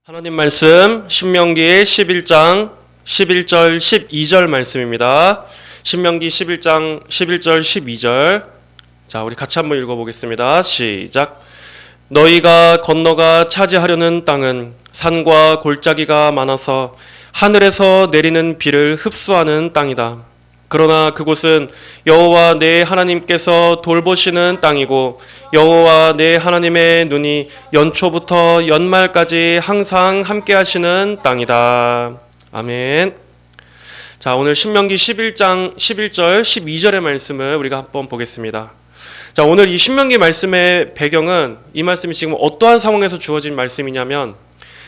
하나님 말씀 신명기 11장 11절 12절 말씀입니다. 신명기 11장 11절 12절. 자, 우리 같이 한번 읽어보겠습니다. 시작. 너희가 건너가 차지하려는 땅은 산과 골짜기가 많아서 하늘에서 내리는 비를 흡수하는 땅이다. 그러나 그곳은 여호와 내 하나님께서 돌보시는 땅이고 여호와 내 하나님의 눈이 연초부터 연말까지 항상 함께 하시는 땅이다. 아멘. 자, 오늘 신명기 11장 11절 12절의 말씀을 우리가 한번 보겠습니다. 자, 오늘 이 신명기 말씀의 배경은, 이 말씀이 지금 어떠한 상황에서 주어진 말씀이냐면,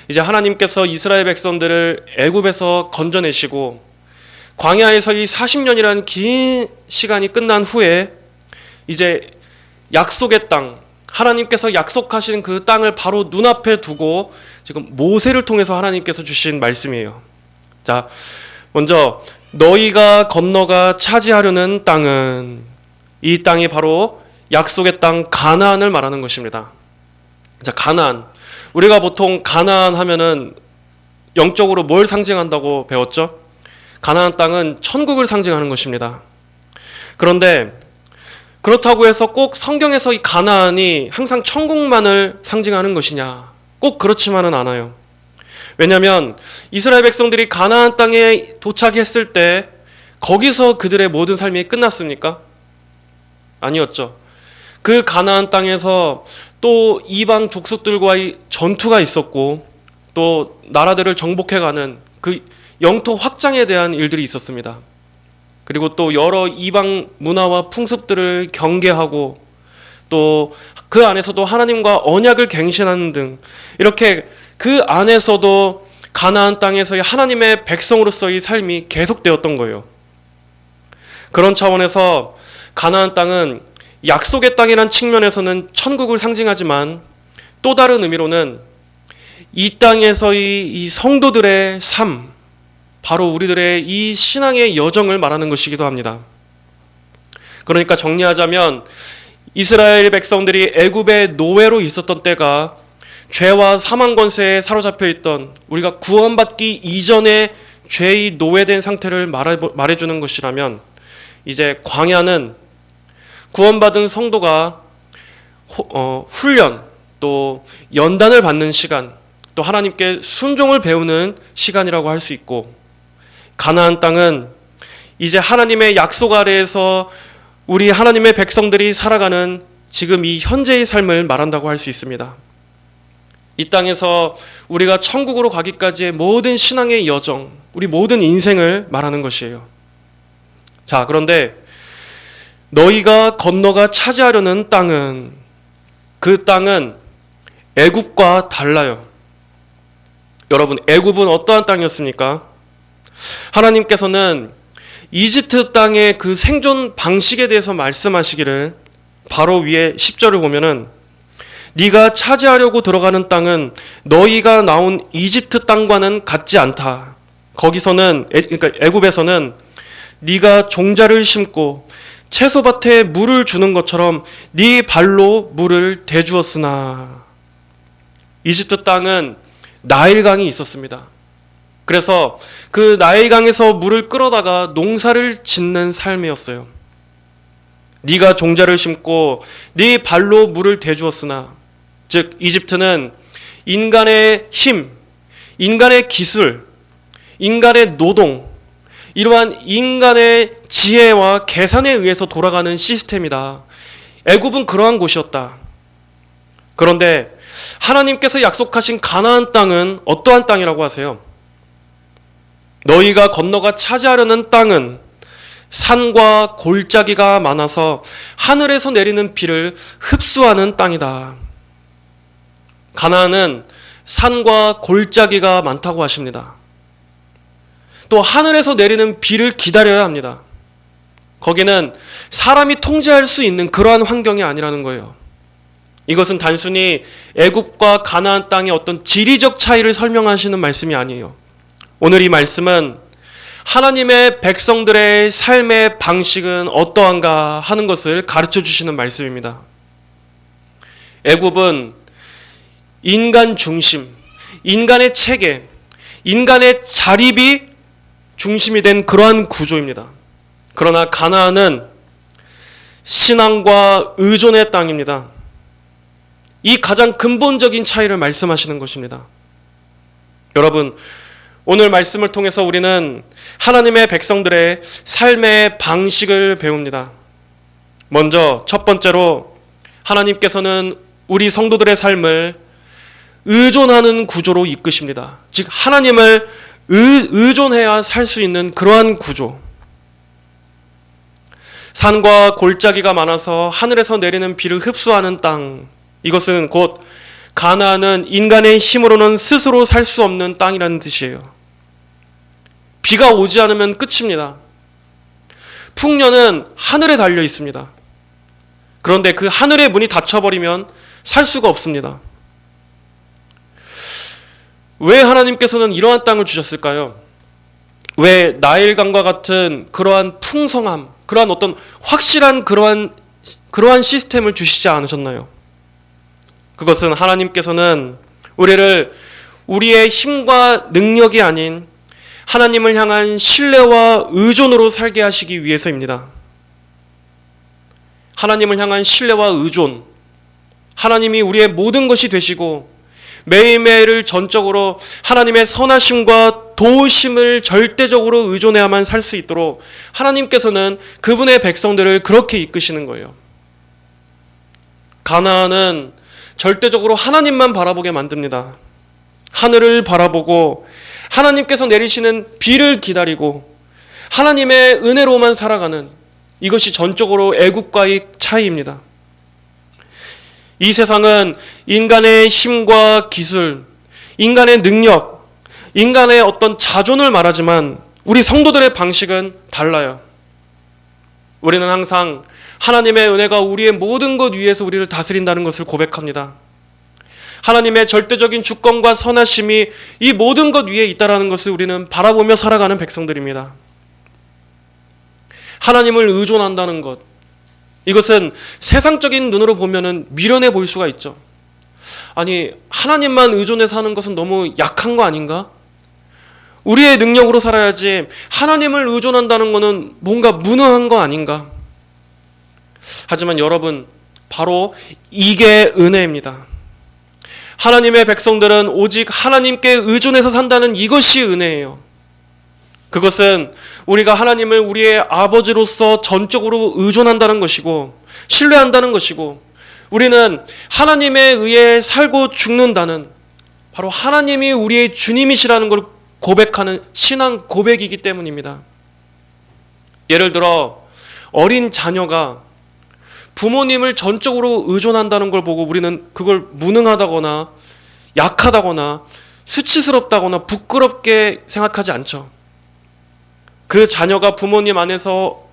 이제 하나님께서 이스라엘 백성들을 애굽에서 건져내시고 광야에서 이 40년이라는 긴 시간이 끝난 후에 이제 약속의 땅, 하나님께서 약속하신 그 땅을 바로 눈앞에 두고 지금 모세를 통해서 하나님께서 주신 말씀이에요. 자, 먼저 너희가 건너가 차지하려는 땅은, 이 땅이 바로 약속의 땅 가나안을 말하는 것입니다. 자, 가나안. 우리가 보통 가나안 하면은 영적으로 뭘 상징한다고 배웠죠? 가나안 땅은 천국을 상징하는 것입니다. 그런데 그렇다고 해서 꼭 성경에서 이 가나안이 항상 천국만을 상징하는 것이냐? 꼭 그렇지만은 않아요. 왜냐하면 이스라엘 백성들이 가나안 땅에 도착했을 때 거기서 그들의 모든 삶이 끝났습니까? 아니었죠. 그 가나안 땅에서 또 이방 족속들과의 전투가 있었고, 또 나라들을 정복해가는 그 영토 확장에 대한 일들이 있었습니다. 그리고 또 여러 이방 문화와 풍습들을 경계하고, 또 그 안에서도 하나님과 언약을 갱신하는 등, 이렇게 그 안에서도 가나안 땅에서의 하나님의 백성으로서의 삶이 계속되었던 거예요. 그런 차원에서 가나안 땅은 약속의 땅이란 측면에서는 천국을 상징하지만, 또 다른 의미로는 이 땅에서의 이 성도들의 삶, 바로 우리들의 이 신앙의 여정을 말하는 것이기도 합니다. 그러니까 정리하자면 이스라엘 백성들이 애굽의 노예로 있었던 때가 죄와 사망 권세에 사로잡혀 있던, 우리가 구원받기 이전의 죄의 노예된 상태를 말해주는 것이라면, 이제 광야는 구원받은 성도가 훈련, 또 연단을 받는 시간, 또 하나님께 순종을 배우는 시간이라고 할 수 있고, 가나안 땅은 이제 하나님의 약속 아래에서 우리 하나님의 백성들이 살아가는 지금 이 현재의 삶을 말한다고 할 수 있습니다. 이 땅에서 우리가 천국으로 가기까지의 모든 신앙의 여정, 우리 모든 인생을 말하는 것이에요. 자, 그런데 너희가 건너가 차지하려는 땅은, 그 땅은 애굽과 달라요. 여러분, 애굽은 어떠한 땅이었습니까? 하나님께서는 이집트 땅의 그 생존 방식에 대해서 말씀하시기를, 바로 위에 10절을 보면은, 네가 차지하려고 들어가는 땅은 너희가 나온 이집트 땅과는 같지 않다. 거기서는, 그러니까 애굽에서는 네가 종자를 심고 채소밭에 물을 주는 것처럼 네 발로 물을 대주었으나, 이집트 땅은 나일강이 있었습니다. 그래서 그 나일강에서 물을 끌어다가 농사를 짓는 삶이었어요. 네가 종자를 심고 네 발로 물을 대주었으나, 즉 이집트는 인간의 힘, 인간의 기술, 인간의 노동, 이러한 인간의 지혜와 계산에 의해서 돌아가는 시스템이다. 애굽은 그러한 곳이었다. 그런데 하나님께서 약속하신 가나안 땅은 어떠한 땅이라고 하세요? 너희가 건너가 차지하려는 땅은 산과 골짜기가 많아서 하늘에서 내리는 비를 흡수하는 땅이다. 가나안은 산과 골짜기가 많다고 하십니다. 또 하늘에서 내리는 비를 기다려야 합니다. 거기는 사람이 통제할 수 있는 그러한 환경이 아니라는 거예요. 이것은 단순히 애굽과 가나안 땅의 어떤 지리적 차이를 설명하시는 말씀이 아니에요. 오늘 이 말씀은 하나님의 백성들의 삶의 방식은 어떠한가 하는 것을 가르쳐 주시는 말씀입니다. 애굽은 인간 중심, 인간의 체계, 인간의 자립이 중심이 된 그러한 구조입니다. 그러나 가나안은 신앙과 의존의 땅입니다. 이 가장 근본적인 차이를 말씀하시는 것입니다. 여러분, 오늘 말씀을 통해서 우리는 하나님의 백성들의 삶의 방식을 배웁니다. 먼저 첫 번째로 하나님께서는 우리 성도들의 삶을 의존하는 구조로 이끄십니다. 즉 하나님을 의존해야 살 수 있는 그러한 구조. 산과 골짜기가 많아서 하늘에서 내리는 비를 흡수하는 땅. 이것은 곧 가나안은 인간의 힘으로는 스스로 살 수 없는 땅이라는 뜻이에요. 비가 오지 않으면 끝입니다. 풍년은 하늘에 달려 있습니다. 그런데 그 하늘의 문이 닫혀버리면 살 수가 없습니다. 왜 하나님께서는 이러한 땅을 주셨을까요? 왜 나일강과 같은 그러한 풍성함, 그러한 어떤 확실한 그러한 시스템을 주시지 않으셨나요? 그것은 하나님께서는 우리를 우리의 힘과 능력이 아닌 하나님을 향한 신뢰와 의존으로 살게 하시기 위해서입니다. 하나님을 향한 신뢰와 의존, 하나님이 우리의 모든 것이 되시고 매일매일을 전적으로 하나님의 선하심과 도우심을 절대적으로 의존해야만 살 수 있도록 하나님께서는 그분의 백성들을 그렇게 이끄시는 거예요. 가나안은 절대적으로 하나님만 바라보게 만듭니다. 하늘을 바라보고 하나님께서 내리시는 비를 기다리고 하나님의 은혜로만 살아가는, 이것이 전적으로 애국과의 차이입니다. 이 세상은 인간의 힘과 기술, 인간의 능력, 인간의 어떤 자존을 말하지만 우리 성도들의 방식은 달라요. 우리는 항상 하나님의 은혜가 우리의 모든 것 위에서 우리를 다스린다는 것을 고백합니다. 하나님의 절대적인 주권과 선하심이 이 모든 것 위에 있다는 것을 우리는 바라보며 살아가는 백성들입니다. 하나님을 의존한다는 것, 이것은 세상적인 눈으로 보면은 미련해 보일 수가 있죠. 아니, 하나님만 의존해서 하는 것은 너무 약한 거 아닌가? 우리의 능력으로 살아야지 하나님을 의존한다는 것은 뭔가 무능한 거 아닌가? 하지만 여러분, 바로 이게 은혜입니다. 하나님의 백성들은 오직 하나님께 의존해서 산다는 이것이 은혜예요. 그것은 우리가 하나님을 우리의 아버지로서 전적으로 의존한다는 것이고 신뢰한다는 것이고, 우리는 하나님에 의해 살고 죽는다는, 바로 하나님이 우리의 주님이시라는 걸 고백하는 신앙 고백이기 때문입니다. 예를 들어 어린 자녀가 부모님을 전적으로 의존한다는 걸 보고 우리는 그걸 무능하다거나 약하다거나 수치스럽다거나 부끄럽게 생각하지 않죠. 그 자녀가 부모님 안에서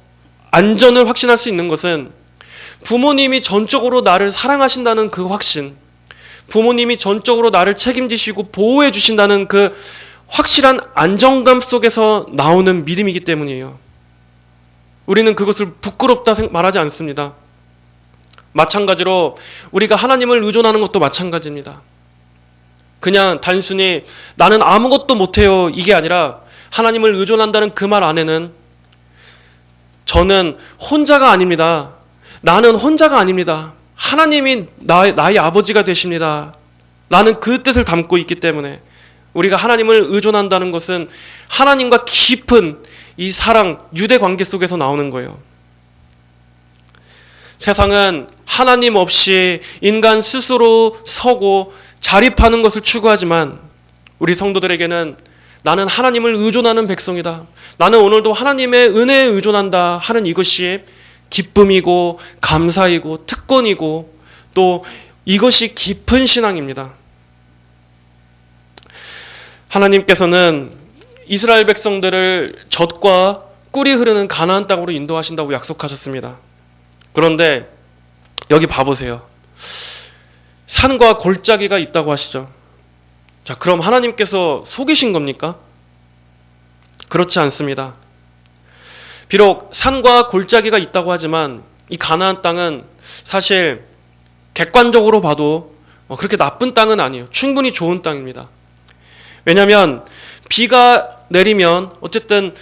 안전을 확신할 수 있는 것은 부모님이 전적으로 나를 사랑하신다는 그 확신, 부모님이 전적으로 나를 책임지시고 보호해 주신다는 그 확실한 안정감 속에서 나오는 믿음이기 때문이에요. 우리는 그것을 부끄럽다 말하지 않습니다. 마찬가지로 우리가 하나님을 의존하는 것도 마찬가지입니다. 그냥 단순히 나는 아무것도 못해요 이게 아니라, 하나님을 의존한다는 그 말 안에는 저는 혼자가 아닙니다. 나는 혼자가 아닙니다. 하나님이 나의 아버지가 되십니다. 라는 그 뜻을 담고 있기 때문에 우리가 하나님을 의존한다는 것은 하나님과 깊은 이 사랑, 유대 관계 속에서 나오는 거예요. 세상은 하나님 없이 인간 스스로 서고 자립하는 것을 추구하지만 우리 성도들에게는 나는 하나님을 의존하는 백성이다, 나는 오늘도 하나님의 은혜에 의존한다 하는 이것이 기쁨이고 감사이고 특권이고 또 이것이 깊은 신앙입니다. 하나님께서는 이스라엘 백성들을 젖과 꿀이 흐르는 가나안 땅으로 인도하신다고 약속하셨습니다. 그런데 여기 봐보세요. 산과 골짜기가 있다고 하시죠. 자, 그럼 하나님께서 속이신 겁니까? 그렇지 않습니다. 비록 산과 골짜기가 있다고 하지만 이 가나안 땅은 사실 객관적으로 봐도 그렇게 나쁜 땅은 아니에요. 충분히 좋은 땅입니다. 왜냐하면 비가 내리면 어쨌든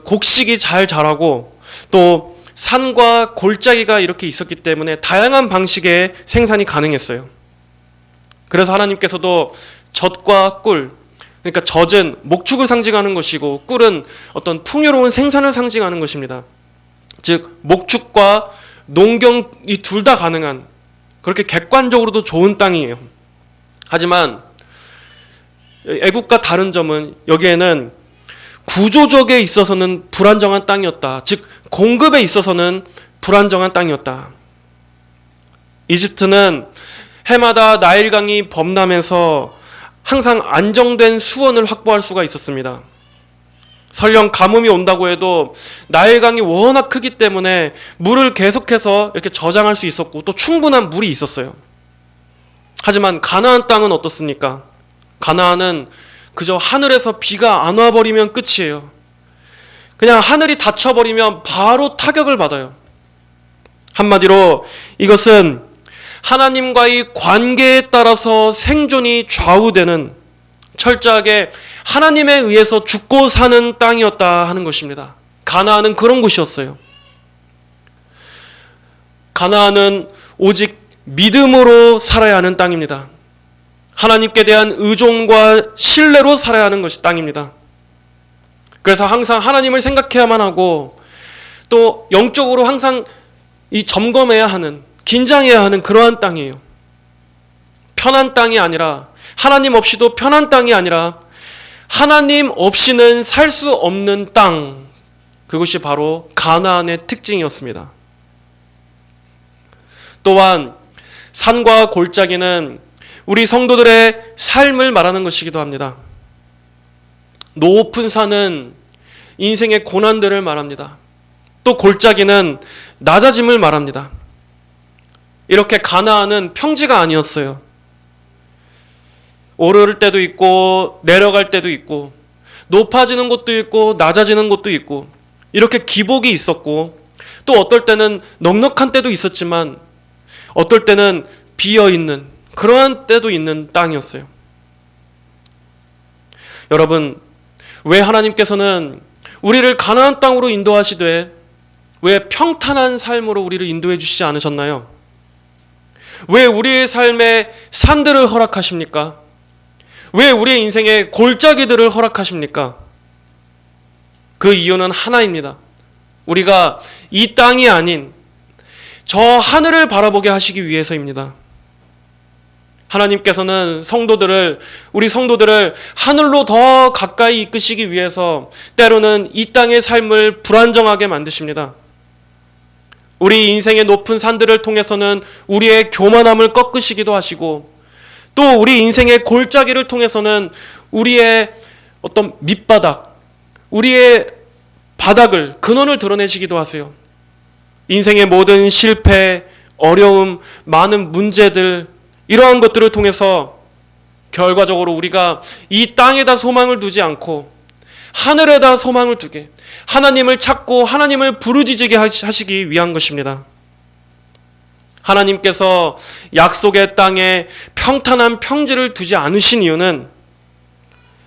곡식이 잘 자라고 또 산과 골짜기가 이렇게 있었기 때문에 다양한 방식의 생산이 가능했어요. 그래서 하나님께서도 젖과 꿀, 그러니까 젖은 목축을 상징하는 것이고 꿀은 어떤 풍요로운 생산을 상징하는 것입니다. 즉 목축과 농경이 둘 다 가능한, 그렇게 객관적으로도 좋은 땅이에요. 하지만 애국과 다른 점은 여기에는 구조적에 있어서는 불안정한 땅이었다. 즉 공급에 있어서는 불안정한 땅이었다. 이집트는 해마다 나일강이 범람해서 항상 안정된 수원을 확보할 수가 있었습니다. 설령 가뭄이 온다고 해도 나일강이 워낙 크기 때문에 물을 계속해서 이렇게 저장할 수 있었고 또 충분한 물이 있었어요. 하지만 가나안 땅은 어떻습니까? 가나안은 그저 하늘에서 비가 안 와버리면 끝이에요. 그냥 하늘이 닫혀버리면 바로 타격을 받아요. 한마디로 이것은 하나님과의 관계에 따라서 생존이 좌우되는, 철저하게 하나님에 의해서 죽고 사는 땅이었다 하는 것입니다. 가나안은 그런 곳이었어요. 가나안은 오직 믿음으로 살아야 하는 땅입니다. 하나님께 대한 의존과 신뢰로 살아야 하는 것이 땅입니다. 그래서 항상 하나님을 생각해야만 하고 또 영적으로 항상 이 점검해야 하는, 긴장해야 하는 그러한 땅이에요. 편한 땅이 아니라, 하나님 없이도 편한 땅이 아니라 하나님 없이는 살 수 없는 땅, 그것이 바로 가나안의 특징이었습니다. 또한 산과 골짜기는 우리 성도들의 삶을 말하는 것이기도 합니다. 높은 산은 인생의 고난들을 말합니다. 또 골짜기는 낮아짐을 말합니다. 이렇게 가나안은 평지가 아니었어요. 오를 때도 있고 내려갈 때도 있고 높아지는 곳도 있고 낮아지는 곳도 있고 이렇게 기복이 있었고 또 어떨 때는 넉넉한 때도 있었지만 어떨 때는 비어있는 그러한 때도 있는 땅이었어요. 여러분, 왜 하나님께서는 우리를 가나안 땅으로 인도하시되 왜 평탄한 삶으로 우리를 인도해 주시지 않으셨나요? 왜 우리의 삶에 산들을 허락하십니까? 왜 우리의 인생에 골짜기들을 허락하십니까? 그 이유는 하나입니다. 우리가 이 땅이 아닌 저 하늘을 바라보게 하시기 위해서입니다. 하나님께서는 우리 성도들을 하늘로 더 가까이 이끄시기 위해서 때로는 이 땅의 삶을 불안정하게 만드십니다. 우리 인생의 높은 산들을 통해서는 우리의 교만함을 꺾으시기도 하시고 또 우리 인생의 골짜기를 통해서는 우리의 어떤 밑바닥, 우리의 바닥을, 근원을 드러내시기도 하세요. 인생의 모든 실패, 어려움, 많은 문제들, 이러한 것들을 통해서 결과적으로 우리가 이 땅에다 소망을 두지 않고 하늘에다 소망을 두게, 하나님을 찾고 하나님을 부르짖게 하시기 위한 것입니다. 하나님께서 약속의 땅에 평탄한 평지를 두지 않으신 이유는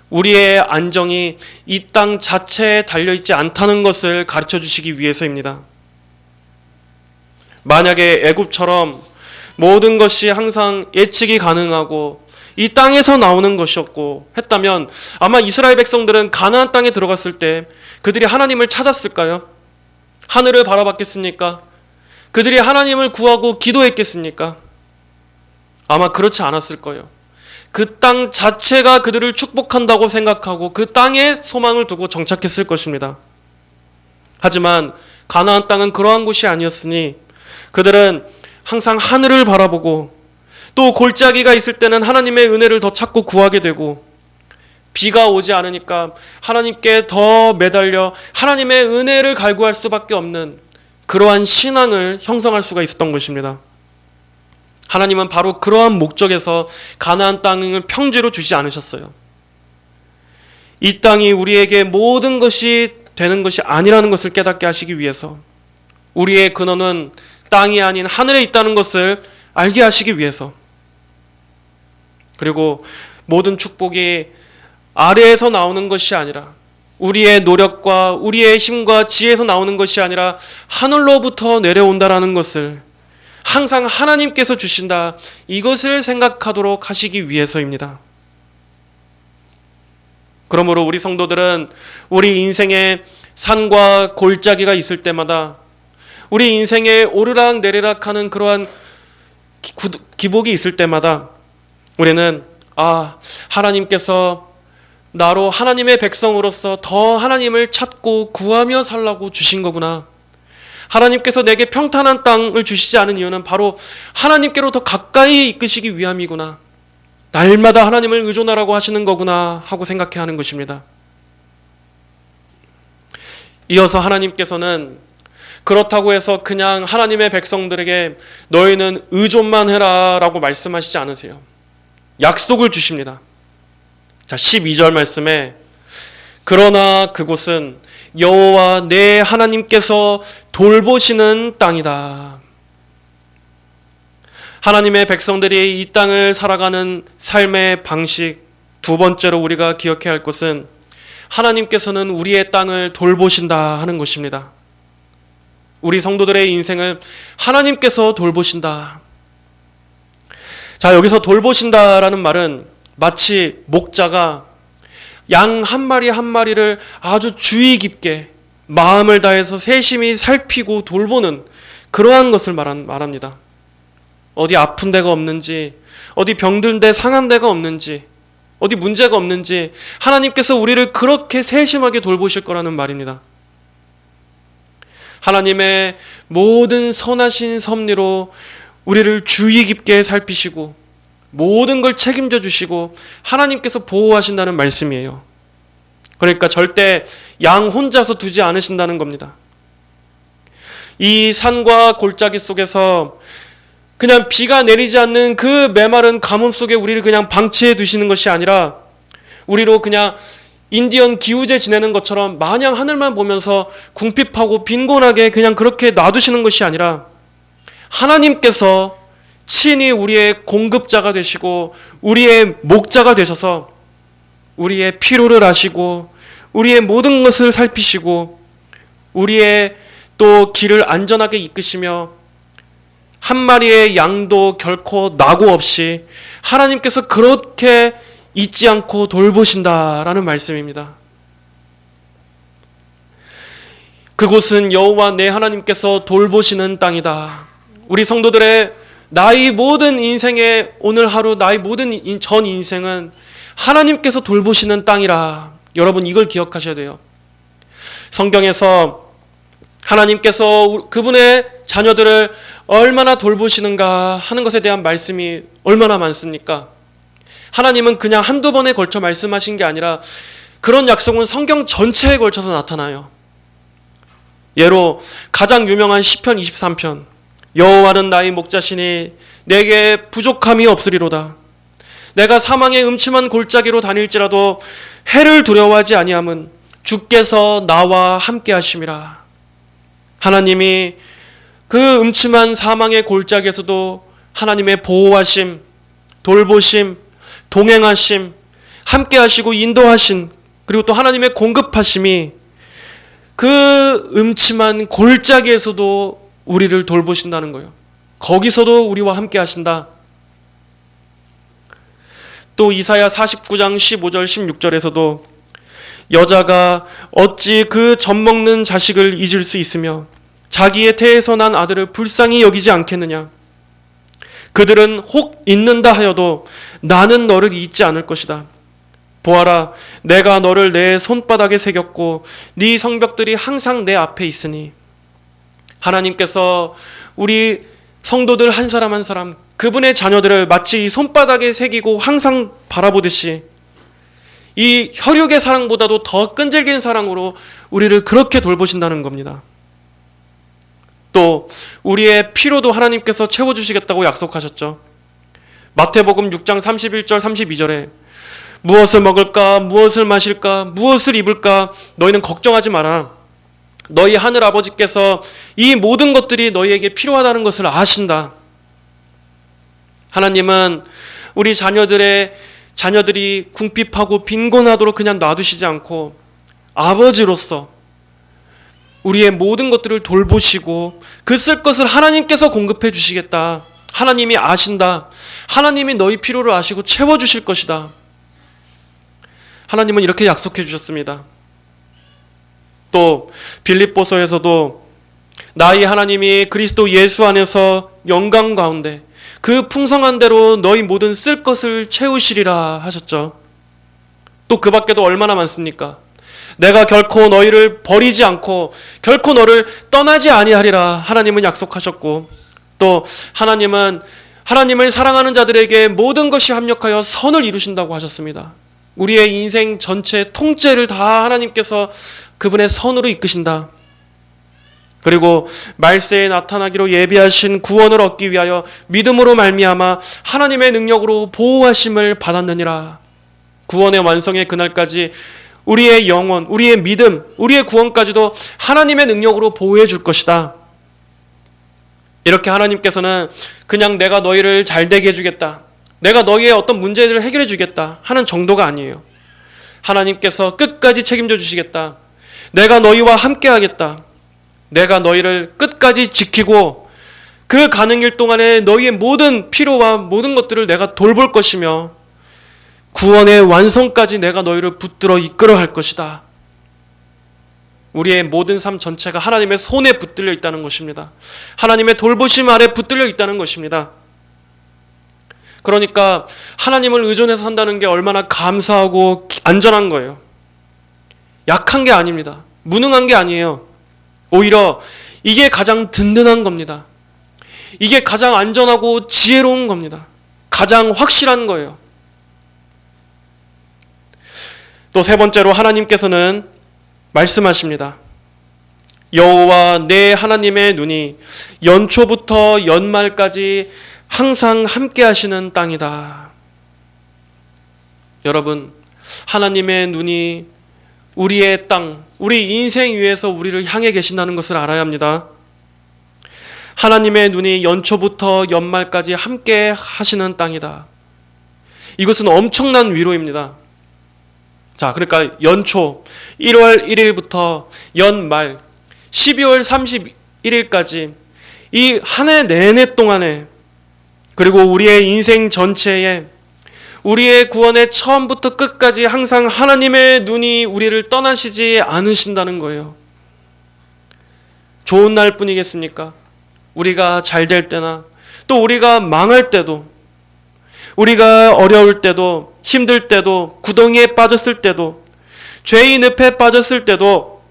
우리의 안정이 이 땅 자체에 달려있지 않다는 것을 가르쳐 주시기 위해서입니다. 만약에 애굽처럼 모든 것이 항상 예측이 가능하고 이 땅에서 나오는 것이었고 했다면 아마 이스라엘 백성들은 가나안 땅에 들어갔을 때 그들이 하나님을 찾았을까요? 하늘을 바라봤겠습니까? 그들이 하나님을 구하고 기도했겠습니까? 아마 그렇지 않았을 거예요. 그 땅 자체가 그들을 축복한다고 생각하고 그 땅에 소망을 두고 정착했을 것입니다. 하지만 가나안 땅은 그러한 곳이 아니었으니 그들은 항상 하늘을 바라보고 또 골짜기가 있을 때는 하나님의 은혜를 더 찾고 구하게 되고 비가 오지 않으니까 하나님께 더 매달려 하나님의 은혜를 갈구할 수밖에 없는 그러한 신앙을 형성할 수가 있었던 것입니다. 하나님은 바로 그러한 목적에서 가나안 땅을 평지로 주지 않으셨어요. 이 땅이 우리에게 모든 것이 되는 것이 아니라는 것을 깨닫게 하시기 위해서 우리의 근원은 땅이 아닌 하늘에 있다는 것을 알게 하시기 위해서 그리고 모든 축복이 아래에서 나오는 것이 아니라, 우리의 노력과 우리의 힘과 지혜에서 나오는 것이 아니라 하늘로부터 내려온다라는 것을, 항상 하나님께서 주신다, 이것을 생각하도록 하시기 위해서입니다. 그러므로 우리 성도들은 우리 인생에 산과 골짜기가 있을 때마다, 우리 인생에 오르락 내리락 하는 그러한 기복이 있을 때마다 우리는 하나님께서 나로 하나님의 백성으로서 더 하나님을 찾고 구하며 살라고 주신 거구나. 하나님께서 내게 평탄한 땅을 주시지 않은 이유는 바로 하나님께로 더 가까이 이끄시기 위함이구나. 날마다 하나님을 의존하라고 하시는 거구나 하고 생각해야 하는 것입니다. 이어서 하나님께서는 그렇다고 해서 그냥 하나님의 백성들에게 너희는 의존만 해라 라고 말씀하시지 않으세요. 약속을 주십니다. 자, 12절 말씀에 그러나 그곳은 여호와 내 하나님께서 돌보시는 땅이다. 하나님의 백성들이 이 땅을 살아가는 삶의 방식, 두 번째로 우리가 기억해야 할 것은 하나님께서는 우리의 땅을 돌보신다 하는 것입니다. 우리 성도들의 인생을 하나님께서 돌보신다. 자, 여기서 돌보신다라는 말은 마치 목자가 양 한 마리 한 마리를 아주 주의 깊게 마음을 다해서 세심히 살피고 돌보는 그러한 것을 말합니다. 어디 아픈 데가 없는지, 어디 병든 데 상한 데가 없는지, 어디 문제가 없는지 하나님께서 우리를 그렇게 세심하게 돌보실 거라는 말입니다. 하나님의 모든 선하신 섭리로 우리를 주의 깊게 살피시고 모든 걸 책임져 주시고 하나님께서 보호하신다는 말씀이에요. 그러니까 절대 양 혼자서 두지 않으신다는 겁니다. 이 산과 골짜기 속에서 그냥 비가 내리지 않는 그 메마른 가뭄 속에 우리를 그냥 방치해 두시는 것이 아니라 우리로 그냥 인디언 기우제 지내는 것처럼 마냥 하늘만 보면서 궁핍하고 빈곤하게 그냥 그렇게 놔두시는 것이 아니라 하나님께서 친히 우리의 공급자가 되시고 우리의 목자가 되셔서 우리의 필요를 아시고 우리의 모든 것을 살피시고 우리의 또 길을 안전하게 이끄시며 한 마리의 양도 결코 낙오 없이 하나님께서 그렇게 잊지 않고 돌보신다라는 말씀입니다. 그곳은 여호와 내 하나님께서 돌보시는 땅이다. 우리 성도들의 나의 모든 인생의 오늘 하루, 나의 모든 전 인생은 하나님께서 돌보시는 땅이라. 여러분 이걸 기억하셔야 돼요. 성경에서 하나님께서 그분의 자녀들을 얼마나 돌보시는가 하는 것에 대한 말씀이 얼마나 많습니까? 하나님은 그냥 한두 번에 걸쳐 말씀하신 게 아니라 그런 약속은 성경 전체에 걸쳐서 나타나요. 예로 가장 유명한 시편 23편, 여호와는 나의 목자시니 내게 부족함이 없으리로다. 내가 사망의 음침한 골짜기로 다닐지라도 해를 두려워하지 아니함은 주께서 나와 함께 하심이라. 하나님이 그 음침한 사망의 골짜기에서도 하나님의 보호하심, 돌보심, 동행하심, 함께 하시고 인도하신, 그리고 또 하나님의 공급하심이 그 음침한 골짜기에서도 우리를 돌보신다는 거예요. 거기서도 우리와 함께 하신다. 또 이사야 49장 15절 16절에서도 여자가 어찌 그 젖먹는 자식을 잊을 수 있으며 자기의 태에서 난 아들을 불쌍히 여기지 않겠느냐. 그들은 혹 잊는다 하여도 나는 너를 잊지 않을 것이다. 보아라, 내가 너를 내 손바닥에 새겼고 네 성벽들이 항상 내 앞에 있으니. 하나님께서 우리 성도들 한 사람 한 사람, 그분의 자녀들을 마치 이 손바닥에 새기고 항상 바라보듯이 이 혈육의 사랑보다도 더 끈질긴 사랑으로 우리를 그렇게 돌보신다는 겁니다. 또 우리의 피로도 하나님께서 채워주시겠다고 약속하셨죠. 마태복음 6장 31절 32절에 무엇을 먹을까, 무엇을 마실까, 무엇을 입을까 너희는 걱정하지 마라. 너희 하늘 아버지께서 이 모든 것들이 너희에게 필요하다는 것을 아신다. 하나님은 우리 자녀들의 자녀들이 궁핍하고 빈곤하도록 그냥 놔두시지 않고 아버지로서 우리의 모든 것들을 돌보시고 그 쓸 것을 하나님께서 공급해 주시겠다. 하나님이 아신다. 하나님이 너희 필요를 아시고 채워주실 것이다. 하나님은 이렇게 약속해 주셨습니다. 또 빌립보서에서도 나의 하나님이 그리스도 예수 안에서 영광 가운데 그 풍성한 대로 너희 모든 쓸 것을 채우시리라 하셨죠. 또 그 밖에도 얼마나 많습니까? 내가 결코 너희를 버리지 않고 결코 너를 떠나지 아니하리라 하나님은 약속하셨고, 또 하나님은 하나님을 사랑하는 자들에게 모든 것이 합력하여 선을 이루신다고 하셨습니다. 우리의 인생 전체 통째를 다 하나님께서 그분의 선으로 이끄신다. 그리고 말세에 나타나기로 예비하신 구원을 얻기 위하여 믿음으로 말미암아 하나님의 능력으로 보호하심을 받았느니라. 구원의 완성의 그날까지 우리의 영혼, 우리의 믿음, 우리의 구원까지도 하나님의 능력으로 보호해 줄 것이다. 이렇게 하나님께서는 그냥 내가 너희를 잘되게 해주겠다, 내가 너희의 어떤 문제들을 해결해 주겠다 하는 정도가 아니에요. 하나님께서 끝까지 책임져 주시겠다. 내가 너희와 함께 하겠다. 내가 너희를 끝까지 지키고 그 가는 길 동안에 너희의 모든 필요와 모든 것들을 내가 돌볼 것이며 구원의 완성까지 내가 너희를 붙들어 이끌어 갈 것이다. 우리의 모든 삶 전체가 하나님의 손에 붙들려 있다는 것입니다. 하나님의 돌보심 아래 붙들려 있다는 것입니다. 그러니까 하나님을 의존해서 산다는 게 얼마나 감사하고 안전한 거예요. 약한 게 아닙니다. 무능한 게 아니에요. 오히려 이게 가장 든든한 겁니다. 이게 가장 안전하고 지혜로운 겁니다. 가장 확실한 거예요. 또 세 번째로 하나님께서는 말씀하십니다. 여호와 내 하나님의 눈이 연초부터 연말까지 항상 함께 하시는 땅이다. 여러분, 하나님의 눈이 우리의 땅, 우리 인생 위에서 우리를 향해 계신다는 것을 알아야 합니다. 하나님의 눈이 연초부터 연말까지 함께 하시는 땅이다. 이것은 엄청난 위로입니다. 자, 그러니까 연초 1월 1일부터 연말 12월 31일까지 이 한 해 내내 동안에, 그리고 우리의 인생 전체에, 우리의 구원의 처음부터 끝까지 항상 하나님의 눈이 우리를 떠나시지 않으신다는 거예요. 좋은 날 뿐이겠습니까? 우리가 잘 될 때나 또 우리가 망할 때도, 우리가 어려울 때도, 힘들 때도, 구덩이에 빠졌을 때도, 죄의 늪에 빠졌을 때도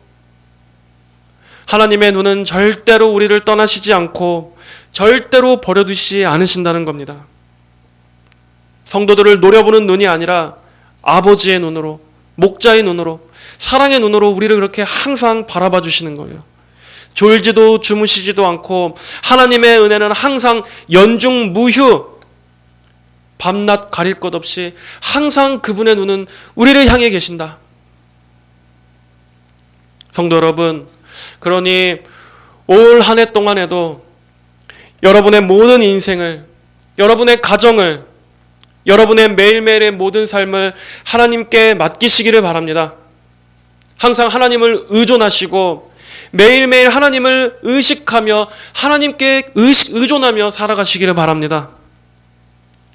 하나님의 눈은 절대로 우리를 떠나시지 않고 절대로 버려두시지 않으신다는 겁니다. 성도들을 노려보는 눈이 아니라 아버지의 눈으로, 목자의 눈으로, 사랑의 눈으로 우리를 그렇게 항상 바라봐 주시는 거예요. 졸지도 주무시지도 않고 하나님의 은혜는 항상 연중무휴, 밤낮 가릴 것 없이 항상 그분의 눈은 우리를 향해 계신다. 성도 여러분, 그러니 올 한 해 동안에도 여러분의 모든 인생을, 여러분의 가정을, 여러분의 매일매일의 모든 삶을 하나님께 맡기시기를 바랍니다. 항상 하나님을 의존하시고 매일매일 하나님을 의식하며 하나님께 의존하며 살아가시기를 바랍니다.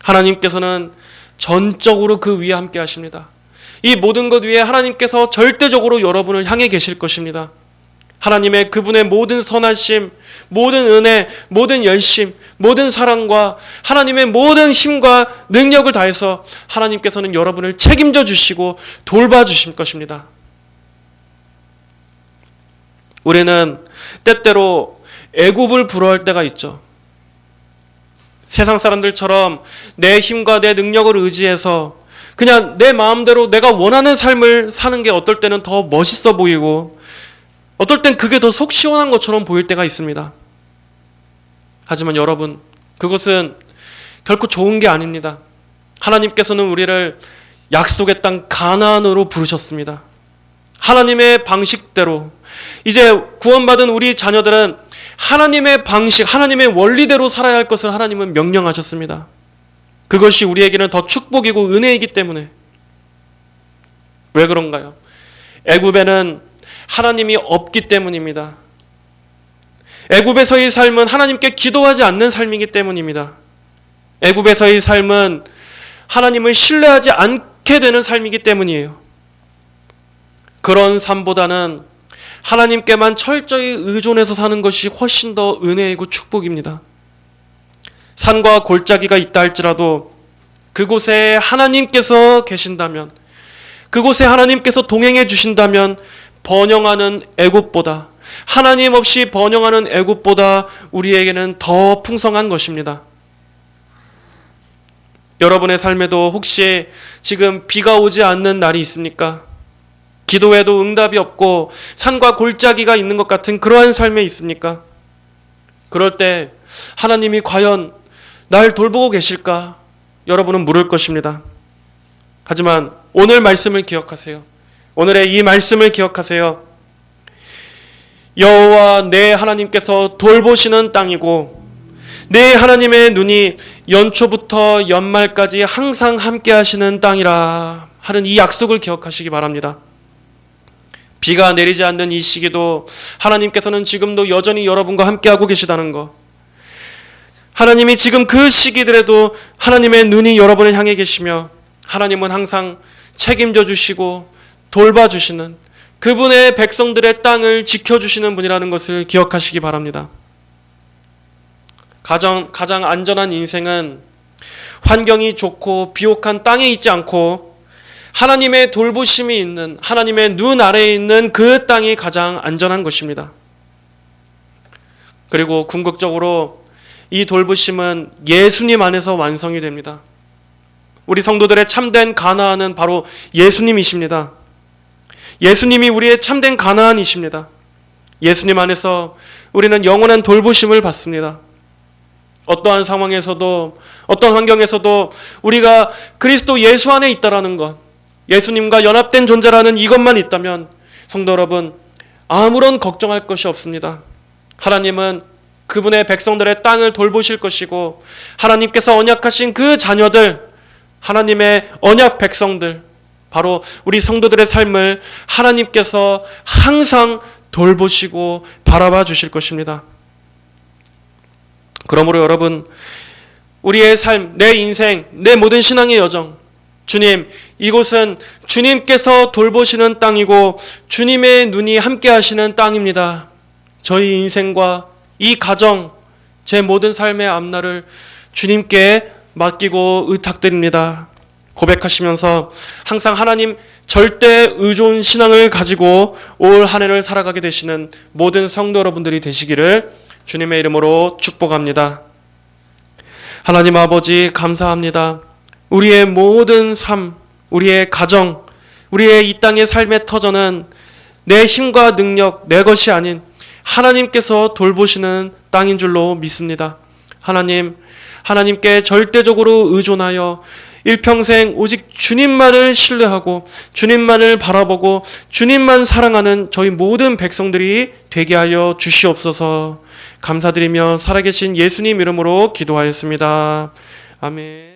하나님께서는 전적으로 그 위에 함께 하십니다. 이 모든 것 위에 하나님께서 절대적으로 여러분을 향해 계실 것입니다. 하나님의 그분의 모든 선하심, 모든 은혜, 모든 열심, 모든 사랑과 하나님의 모든 힘과 능력을 다해서 하나님께서는 여러분을 책임져 주시고 돌봐 주실 것입니다. 우리는 때때로 애굽을 부러워할 때가 있죠. 세상 사람들처럼 내 힘과 내 능력을 의지해서 그냥 내 마음대로 내가 원하는 삶을 사는 게 어떨 때는 더 멋있어 보이고 어떨 땐 그게 더 속 시원한 것처럼 보일 때가 있습니다. 하지만 여러분, 그것은 결코 좋은 게 아닙니다. 하나님께서는 우리를 약속의 땅 가나안으로 부르셨습니다. 하나님의 방식대로, 이제 구원받은 우리 자녀들은 하나님의 방식, 하나님의 원리대로 살아야 할 것을 하나님은 명령하셨습니다. 그것이 우리에게는 더 축복이고 은혜이기 때문에. 왜 그런가요? 애굽에는 하나님이 없기 때문입니다. 애굽에서의 삶은 하나님께 기도하지 않는 삶이기 때문입니다. 애굽에서의 삶은 하나님을 신뢰하지 않게 되는 삶이기 때문이에요. 그런 삶보다는 하나님께만 철저히 의존해서 사는 것이 훨씬 더 은혜이고 축복입니다. 산과 골짜기가 있다 할지라도 그곳에 하나님께서 계신다면, 그곳에 하나님께서 동행해 주신다면 번영하는 애굽보다, 하나님 없이 번영하는 애굽보다 우리에게는 더 풍성한 것입니다. 여러분의 삶에도 혹시 지금 비가 오지 않는 날이 있습니까? 기도해도 응답이 없고 산과 골짜기가 있는 것 같은 그러한 삶에 있습니까? 그럴 때 하나님이 과연 날 돌보고 계실까? 여러분은 물을 것입니다. 하지만 오늘 말씀을 기억하세요. 오늘의 이 말씀을 기억하세요. 여호와 내 하나님께서 돌보시는 땅이고 내 하나님의 눈이 연초부터 연말까지 항상 함께 하시는 땅이라 하는 이 약속을 기억하시기 바랍니다. 비가 내리지 않는 이 시기도 하나님께서는 지금도 여전히 여러분과 함께하고 계시다는 것, 하나님이 지금 그 시기들에도 하나님의 눈이 여러분을 향해 계시며 하나님은 항상 책임져 주시고 돌봐주시는 그분의 백성들의 땅을 지켜주시는 분이라는 것을 기억하시기 바랍니다. 가장 안전한 인생은 환경이 좋고 비옥한 땅에 있지 않고 하나님의 돌보심이 있는, 하나님의 눈 아래에 있는 그 땅이 가장 안전한 것입니다. 그리고 궁극적으로 이 돌보심은 예수님 안에서 완성이 됩니다. 우리 성도들의 참된 가나안은 바로 예수님이십니다. 예수님이 우리의 참된 가나안이십니다. 예수님 안에서 우리는 영원한 돌보심을 받습니다. 어떠한 상황에서도, 어떤 환경에서도 우리가 그리스도 예수 안에 있다라는 것, 예수님과 연합된 존재라는 이것만 있다면 성도 여러분, 아무런 걱정할 것이 없습니다. 하나님은 그분의 백성들의 땅을 돌보실 것이고 하나님께서 언약하신 그 자녀들, 하나님의 언약 백성들, 바로 우리 성도들의 삶을 하나님께서 항상 돌보시고 바라봐 주실 것입니다. 그러므로 여러분, 우리의 삶, 내 인생, 내 모든 신앙의 여정, 주님, 이곳은 주님께서 돌보시는 땅이고 주님의 눈이 함께 하시는 땅입니다. 저희 인생과 이 가정, 제 모든 삶의 앞날을 주님께 맡기고 의탁드립니다. 고백하시면서 항상 하나님 절대 의존 신앙을 가지고 올 한 해를 살아가게 되시는 모든 성도 여러분들이 되시기를 주님의 이름으로 축복합니다. 하나님 아버지 감사합니다. 우리의 모든 삶, 우리의 가정, 우리의 이 땅의 삶의 터전은 내 힘과 능력, 내 것이 아닌 하나님께서 돌보시는 땅인 줄로 믿습니다. 하나님께 절대적으로 의존하여 일평생 오직 주님만을 신뢰하고 주님만을 바라보고 주님만 사랑하는 저희 모든 백성들이 되게 하여 주시옵소서. 감사드리며 살아계신 예수님 이름으로 기도하였습니다. 아멘.